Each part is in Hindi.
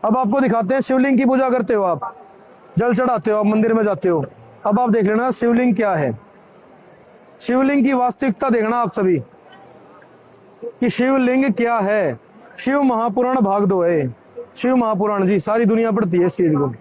अब आपको दिखाते हैं, शिवलिंग की पूजा करते हो आप, जल चढ़ाते हो, आप मंदिर में जाते हो। अब आप देख लेना शिवलिंग क्या है, शिवलिंग की वास्तविकता देखना आप सभी कि शिवलिंग क्या है। शिव महापुराण भाग 2 है, शिव महापुराण जी, सारी दुनिया पढ़ती है इस चीज को।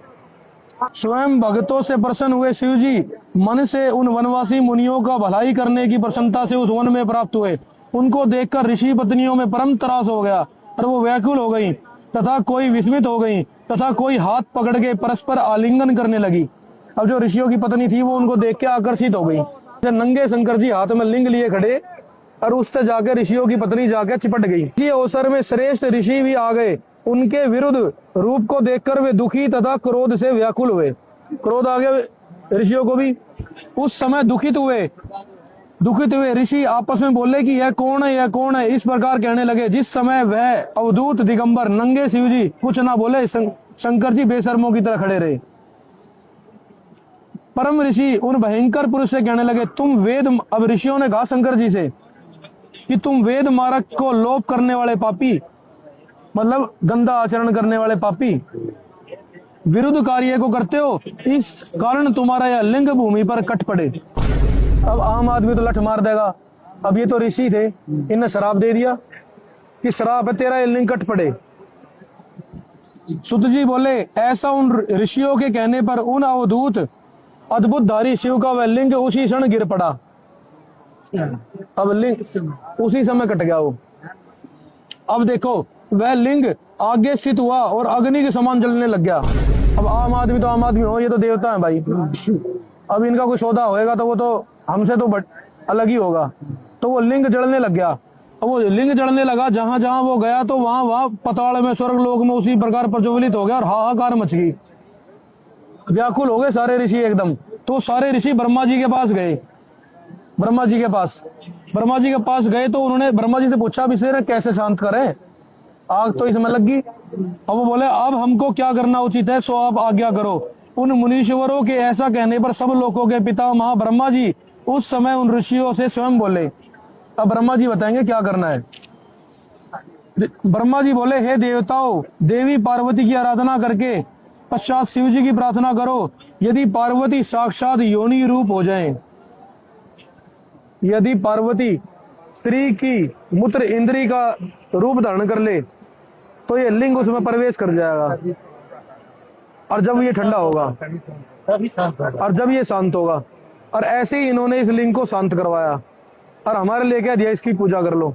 स्वयं भक्तों से प्रसन्न हुए शिव जी मन से उन वनवासी मुनियों का भलाई करने की प्रसन्नता से उस वन में प्राप्त हुए। उनको देखकर ऋषि पत्नियों में परम त्रास हो गया और वो व्याकुल हो गई तथा कोई विस्मित हो गई तथा कोई हाथ पकड़ के परस्पर आलिंगन करने लगी। अब जो ऋषियों की पत्नी थी वो उनको देख के आकर्षित हो गई। नंगे शंकर जी हाथ में लिंग लिए खड़े और उससे जाके ऋषियों की पत्नी जाके चिपट गई। इसी अवसर में श्रेष्ठ ऋषि भी आ गए। उनके विरुद्ध रूप को देखकर वे दुखी तथा क्रोध से व्याकुल हुए। क्रोध आ गया ऋषियों को भी। उस समय दुखित हुए ऋषि आपस में बोले कि यह कौन है, यह कौन है, इस प्रकार कहने लगे। जिस समय वह अवधूत दिगंबर नंगे शिव जी कुछ ना बोले, शंकर जी बेशर्मों की तरह खड़े रहे। परम ऋषि उन भयंकर पुरुष से कहने लगे, तुम वेद, अब ऋषियों ने कहा शंकर जी से कि तुम वेद मार्ग को लोप करने वाले पापी, मतलब गंदा आचरण करने वाले पापी, विरुद्ध कार्य को करते हो, इस कारण तुम्हारा यह लिंग भूमि पर कट पड़े। अब आम आदमी तो लठ मार देगा। अब ये तो ऋषि थे, इन्हें श्राप दे दिया कि श्राप है तेरा, ये लिंग कट पड़े। सुत जी बोले, ऐसा उन ऋषियों के कहने पर उन अवधूत अद्भुतधारी शिव का वह लिंग उसी क्षण गिर पड़ा। अब लिंग उसी समय कट गया वो। अब देखो वह लिंग आगे स्थित हुआ और अग्नि के समान जलने लग गया। अब आम आदमी तो आम आदमी हो, ये तो देवता है भाई। अब इनका कोई सौदा होएगा तो वो तो हमसे तो अलग ही होगा। तो वो लिंग जलने लग गया। अब वो लिंग जलने लगा, जहां जहां वो गया तो वहां वहां पताल में, स्वर्ग लोक में उसी प्रकार प्रज्वलित हो गया और हाहाकार मच गई। व्याकुल हो गए सारे ऋषि एकदम। तो सारे ऋषि ब्रह्मा जी के पास गए। ब्रह्मा जी के पास गए तो उन्होंने ब्रह्मा जी से पूछा, अब इसे कैसे शांत करे, आग तो इसमें लग गई। अब वो बोले, अब हमको क्या करना उचित है, सो आप आज्ञा करो। उन मुनीश्वरों के ऐसा कहने पर सब लोगों के पिता महा ब्रह्मा जी उस समय उन ऋषियों से स्वयं बोले। अब ब्रह्मा जी बताएंगे क्या करना है। ब्रह्मा जी बोले, हे देवताओं, देवी पार्वती की आराधना करके पश्चात शिव जी की प्रार्थना करो। यदि पार्वती साक्षात योनि रूप हो जाएं, यदि पार्वती स्त्री की मूत्र इंद्री का रूप धारण कर ले तो ये लिंग उसमें प्रवेश कर जाएगा। और जब ये ठंडा होगा और जब ये शांत होगा, और ऐसे ही इन्होंने इस लिंग को शांत करवाया और हमारे लिए कह दिया इसकी पूजा कर लो।